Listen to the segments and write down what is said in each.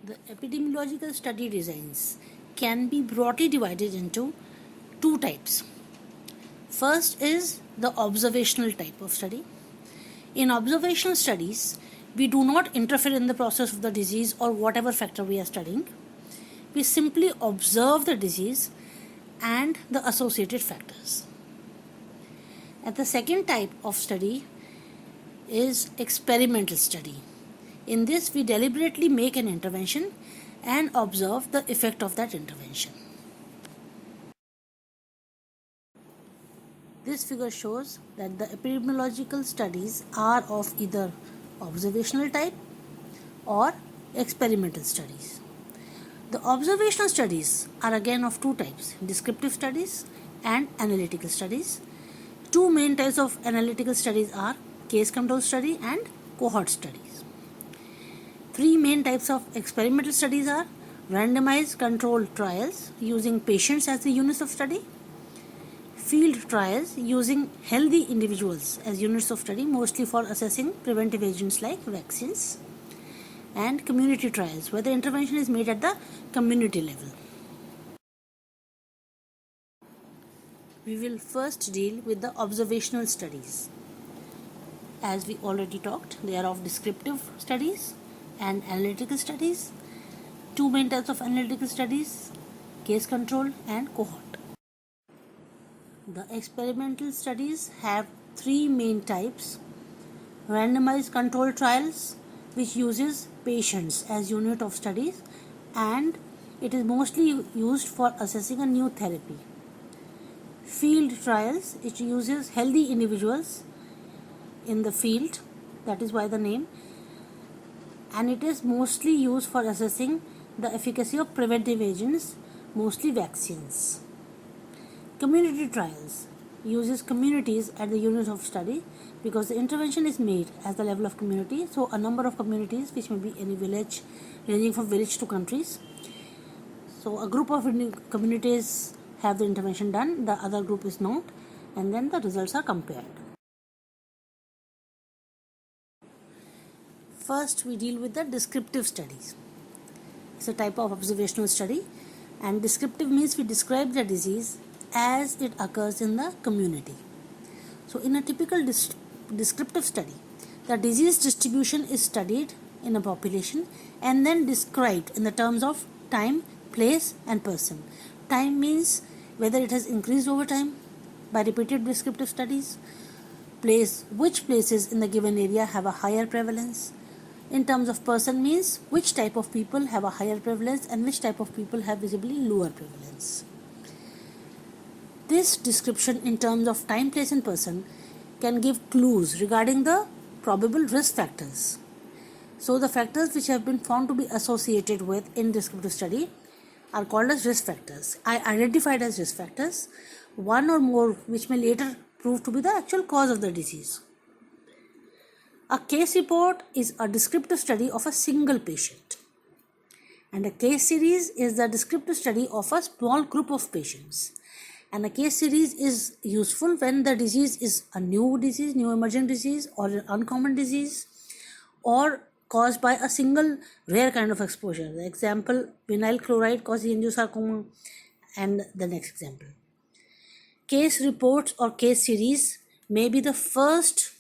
The epidemiological study designs can be broadly divided into two types. First is the observational type of study. In observational studies, we do not interfere in the process of the disease or whatever factor we are studying. We simply observe the disease and the associated factors. And the second type of study is experimental study. In this, we deliberately make an intervention and observe the effect of that intervention. This figure shows that the epidemiological studies are of either observational type or experimental studies. The observational studies are again of two types: descriptive studies and analytical studies. Two main types of analytical studies are case control study and cohort studies. Three main types of experimental studies are randomized controlled trials using patients as the units of study, field trials using healthy individuals as units of study, mostly for assessing preventive agents like vaccines, and community trials where the intervention is made at the community level. We will first deal with the observational studies. As we already talked, they are of descriptive studies and analytical studies. Two main types of analytical studies: case control and cohort. The experimental studies have three main types: randomized controlled trials, which uses patients as unit of studies and it is mostly used for assessing a new therapy; field trials, which uses healthy individuals in the field, that is why the name, and it is mostly used for assessing the efficacy of preventive agents, mostly vaccines. Community trials uses communities at the unit of study because the intervention is made at the level of community. So a number of communities, which may be any village, ranging from village to countries. So a group of communities have the intervention done, the other group is not, and then the results are compared. First, we deal with the descriptive studies. It's a type of observational study, and descriptive means we describe the disease as it occurs in the community. So in a typical descriptive study, the disease distribution is studied in a population and then described in the terms of time, place and person. Time means whether it has increased over time by repeated descriptive studies. Place, which places in the given area have a higher prevalence. In terms of person means which type of people have a higher prevalence and which type of people have visibly lower prevalence. This description in terms of time, place and person can give clues regarding the probable risk factors. So the factors which have been found to be associated with in descriptive study are called as risk factors. I identified as risk factors one or more which may later prove to be the actual cause of the disease. A case report is a descriptive study of a single patient, and a case series is the descriptive study of a small group of patients. And a case series is useful when the disease is a new disease, new emergent disease, or an uncommon disease, or caused by a single rare kind of exposure. The example, vinyl chloride causing angiosarcoma, and the next example. Case reports or case series may be the first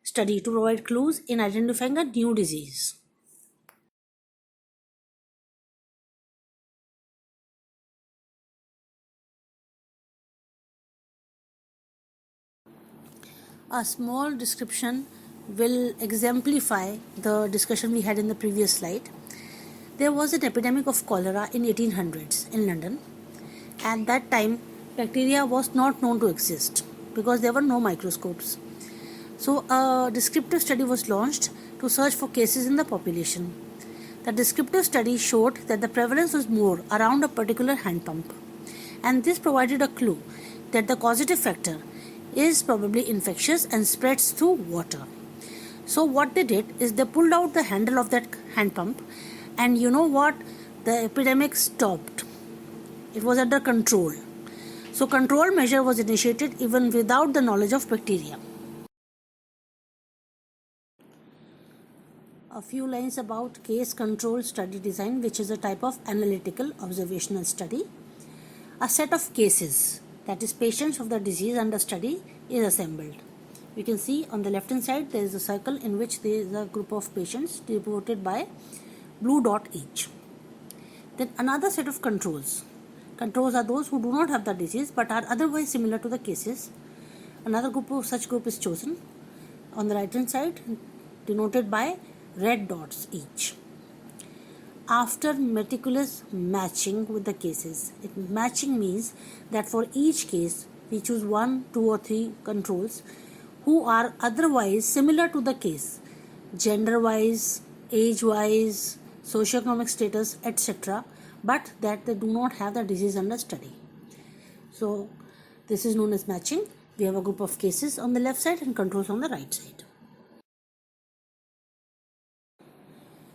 study to provide clues in identifying a new disease. A small description will exemplify the discussion we had in the previous slide. There was an epidemic of cholera in 1800s in London. At that time, bacteria was not known to exist because there were no microscopes. So a descriptive study was launched to search for cases in the population. The descriptive study showed that the prevalence was more around a particular hand pump, and this provided a clue that the causative factor is probably infectious and spreads through water. So what they did is they pulled out the handle of that hand pump, and you know what? The epidemic stopped. It was under control. So control measure was initiated even without the knowledge of bacteria. A few lines about case control study design, which is a type of analytical observational study. A set of cases, that is patients of the disease under study, is assembled. You can see on the left hand side there is a circle in which there is a group of patients denoted by blue dot each. Then another set of controls. Controls are those who do not have the disease but are otherwise similar to the cases. Another such group is chosen on the right hand side, denoted by red dots each. After meticulous matching with the cases, matching means that for each case we choose 1, 2 or 3 controls who are otherwise similar to the case, gender wise, age wise, socioeconomic status, etc., but that they do not have the disease under study. So this is known as matching. We have a group of cases on the left side and controls on the right side.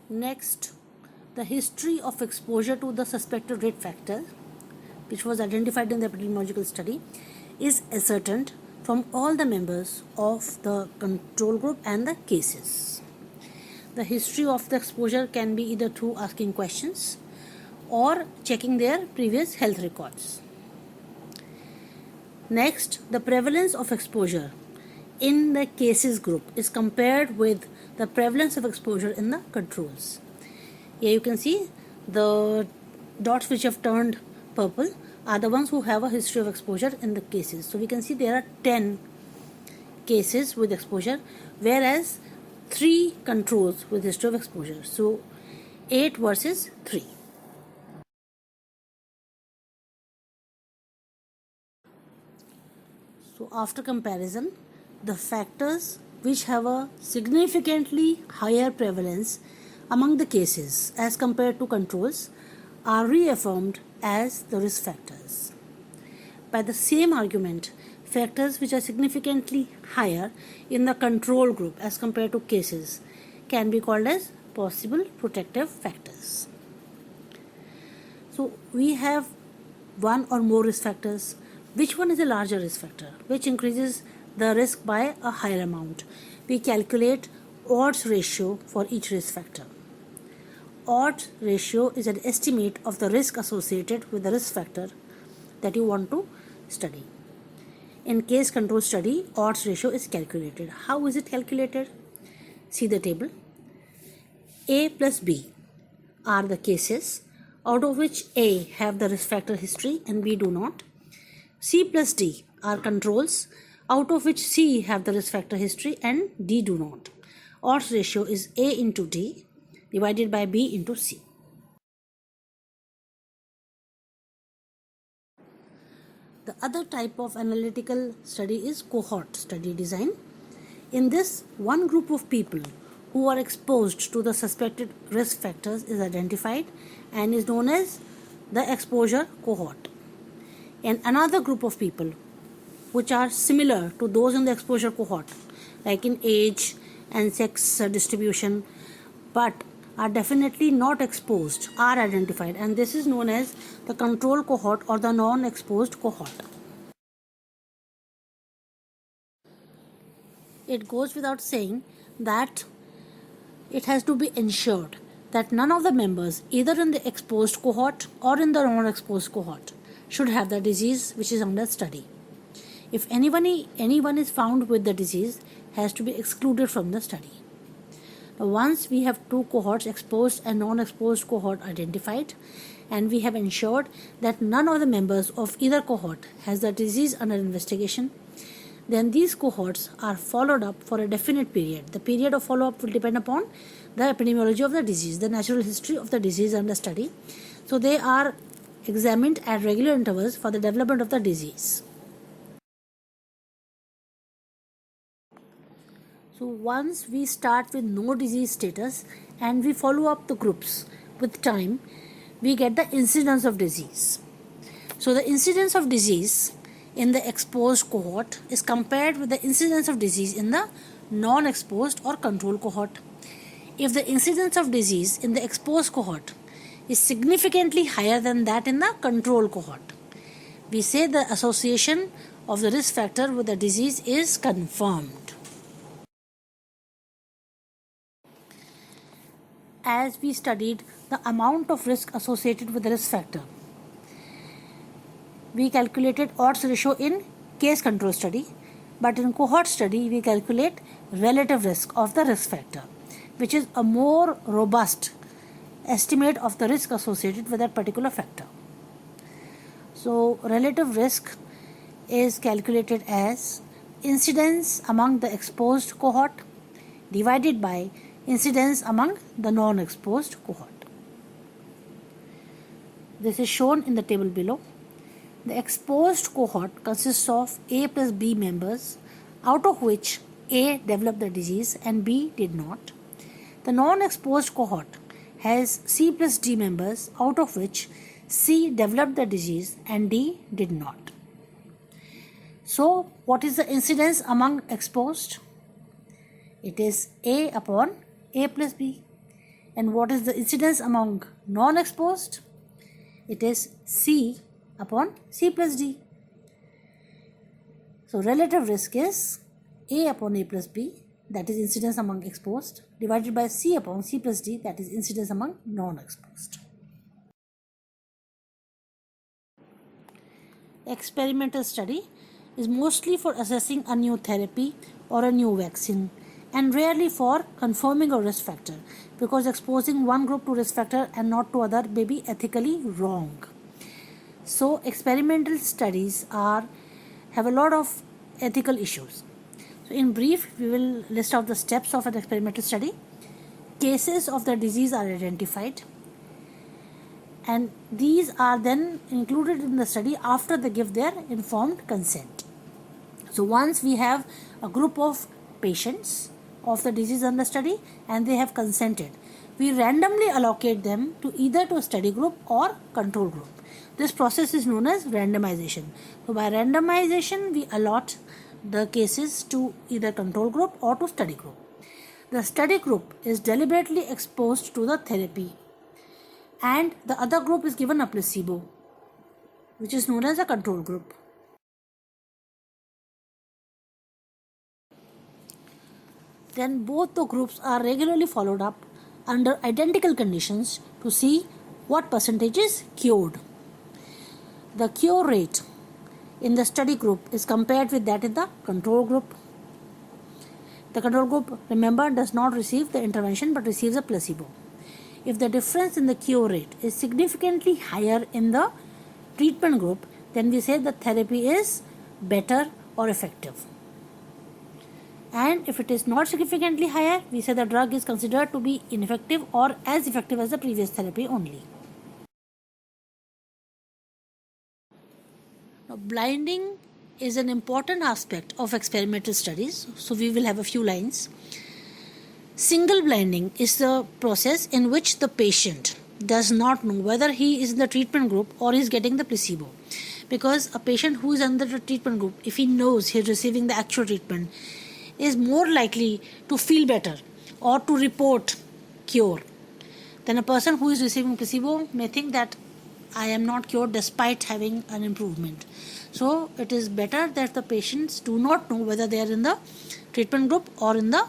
Next, the history of exposure to the suspected risk factor, which was identified in the epidemiological study, is ascertained from all the members of the control group and the cases. The history of the exposure can be either through asking questions or checking their previous health records. Next, the prevalence of exposure in the cases group is compared with the prevalence of exposure in the controls. Here you can see the dots which have turned purple are the ones who have a history of exposure in the cases. So we can see there are 10 cases with exposure, whereas 3 controls with history of exposure. So 8 versus 3. So after comparison, the factors which have a significantly higher prevalence among the cases as compared to controls are reaffirmed as the risk factors. By the same argument, factors which are significantly higher in the control group as compared to cases can be called as possible protective factors. So we have one or more risk factors. Which one is a larger risk factor? Which increases the risk by a higher amount? We calculate odds ratio for each risk factor. Odds ratio is an estimate of the risk associated with the risk factor that you want to study. In case control study, odds ratio is calculated. How is it calculated? See the table. A plus B are the cases out of which A have the risk factor history and B do not. C plus D are controls out of which C have the risk factor history and D do not. Odds ratio is A into D divided by B into C. The other type of analytical study is cohort study design. In this, one group of people who are exposed to the suspected risk factors is identified and is known as the exposure cohort. And another group of people which are similar to those in the exposure cohort, like in age and sex distribution, but are definitely not exposed, are identified, and this is known as the control cohort or the non-exposed cohort. It goes without saying that it has to be ensured that none of the members, either in the exposed cohort or in the non-exposed cohort, should have the disease which is under study. If anyone is found with the disease, has to be excluded from the study. Now, once we have 2 cohorts, exposed and non-exposed cohort, identified, and we have ensured that none of the members of either cohort has the disease under investigation, then these cohorts are followed up for a definite period. The period of follow-up will depend upon the epidemiology of the disease, the natural history of the disease under study. So they are examined at regular intervals for the development of the disease. So once we start with no disease status and we follow up the groups with time, we get the incidence of disease. So the incidence of disease in the exposed cohort is compared with the incidence of disease in the non-exposed or control cohort. If the incidence of disease in the exposed cohort is significantly higher than that in the control cohort, we say the association of the risk factor with the disease is confirmed. as we studied the amount of risk associated with the risk factor. We calculated odds ratio in case control study, but in cohort study we calculate relative risk of the risk factor, which is a more robust estimate of the risk associated with that particular factor. So relative risk is calculated as incidence among the exposed cohort divided by incidence among the non-exposed cohort. This is shown in the table below. The exposed cohort consists of A plus B members, out of which A developed the disease and B did not. The non-exposed cohort has C plus D members, out of which C developed the disease and D did not. So, what is the incidence among exposed? It is A upon A plus B. And what is the incidence among non-exposed? It is C upon C plus D. So, relative risk is A upon A plus B, that is incidence among exposed, divided by C upon C plus D, that is incidence among non-exposed. Experimental study is mostly for assessing a new therapy or a new vaccine, and rarely for confirming a risk factor, because exposing one group to risk factor and not to other may be ethically wrong. So experimental studies have a lot of ethical issues. So in brief, we will list out the steps of an experimental study. Cases of the disease are identified, and these are then included in the study after they give their informed consent. So once we have a group of patients of the disease under study and they have consented, we randomly allocate them to either to a study group or control group. This process is known as randomization. So by randomization, we allot the cases to either control group or to study group. The study group is deliberately exposed to the therapy, and the other group is given a placebo, which is known as a control group. Then both the groups are regularly followed up under identical conditions to see what percentage is cured. The cure rate in the study group is compared with that in the control group. The control group, remember, does not receive the intervention but receives a placebo. If the difference in the cure rate is significantly higher in the treatment group, then we say the therapy is better or effective. And if it is not significantly higher, we say the drug is considered to be ineffective or as effective as the previous therapy only. Now, blinding is an important aspect of experimental studies, so we will have a few lines. Single blinding is the process in which the patient does not know whether he is in the treatment group or is getting the placebo. Because a patient who is under the treatment group, if he knows he is receiving the actual treatment, is more likely to feel better or to report cure than a person who is receiving placebo may think that I am not cured despite having an improvement. So it is better that the patients do not know whether they are in the treatment group or in the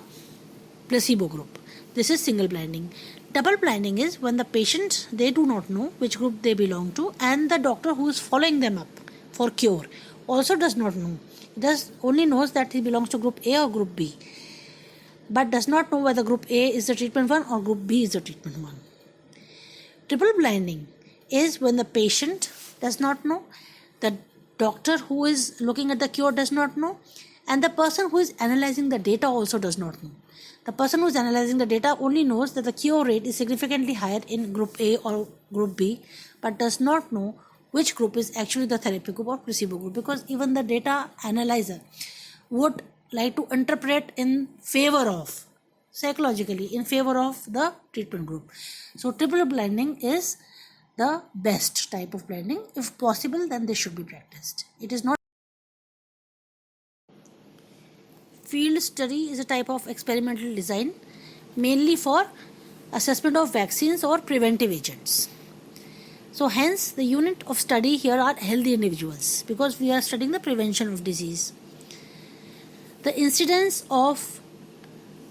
placebo group. This is single blinding. Double blinding is when the patients, they do not know which group they belong to, and the doctor who is following them up for cure also does not know. He only knows that he belongs to group A or group B, but does not know whether group A is the treatment one or group B is the treatment one. Triple blinding is when the patient does not know, the doctor who is looking at the cure does not know, and the person who is analyzing the data also does not know. The person who is analyzing the data only knows that the cure rate is significantly higher in group A or group B, but does not know which group is actually the therapy group or placebo group, because even the data analyzer would like to interpret in favor of, psychologically, in favor of the treatment group. So triple blinding is the best type of blinding. If possible, then this should be practiced. It is not. Field study is a type of experimental design mainly for assessment of vaccines or preventive agents. So hence the unit of study here are healthy individuals, because we are studying the prevention of disease. The incidence of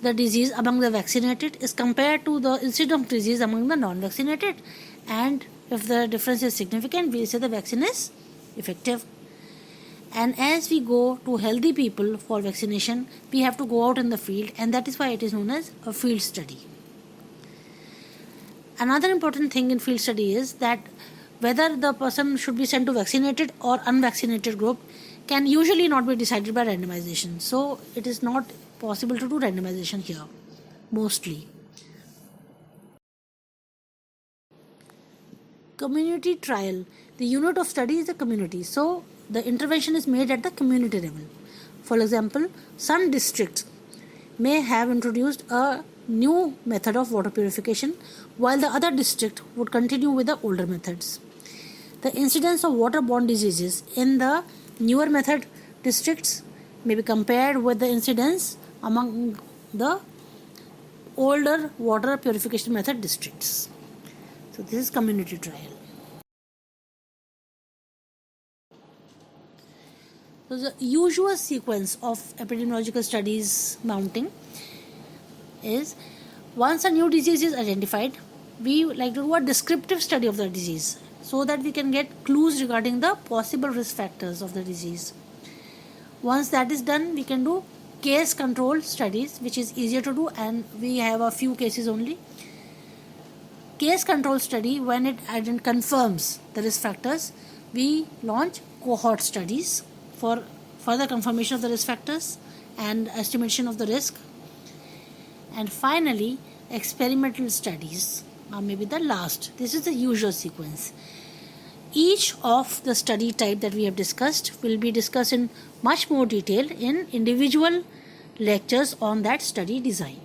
the disease among the vaccinated is compared to the incidence of disease among the non-vaccinated, and if the difference is significant, we say the vaccine is effective. And as we go to healthy people for vaccination, we have to go out in the field, and that is why it is known as a field study. Another important thing in field study is that whether the person should be sent to vaccinated or unvaccinated group can usually not be decided by randomization. So it is not possible to do randomization here, mostly. Community trial. The unit of study is the community. So the intervention is made at the community level. For example, some districts may have introduced a new method of water purification, while the other district would continue with the older methods. The incidence of waterborne diseases in the newer method districts may be compared with the incidence among the older water purification method districts. So this is community trial. So the usual sequence of epidemiological studies mounting is, once a new disease is identified, we like to do a descriptive study of the disease so that we can get clues regarding the possible risk factors of the disease. Once that is done, we can do case control studies, which is easier to do, and we have a few cases only. Case control study, when it confirms the risk factors, we launch cohort studies for further confirmation of the risk factors and estimation of the risk. And finally, experimental studies are maybe the last. This is the usual sequence. Each of the study type that we have discussed will be discussed in much more detail in individual lectures on that study design.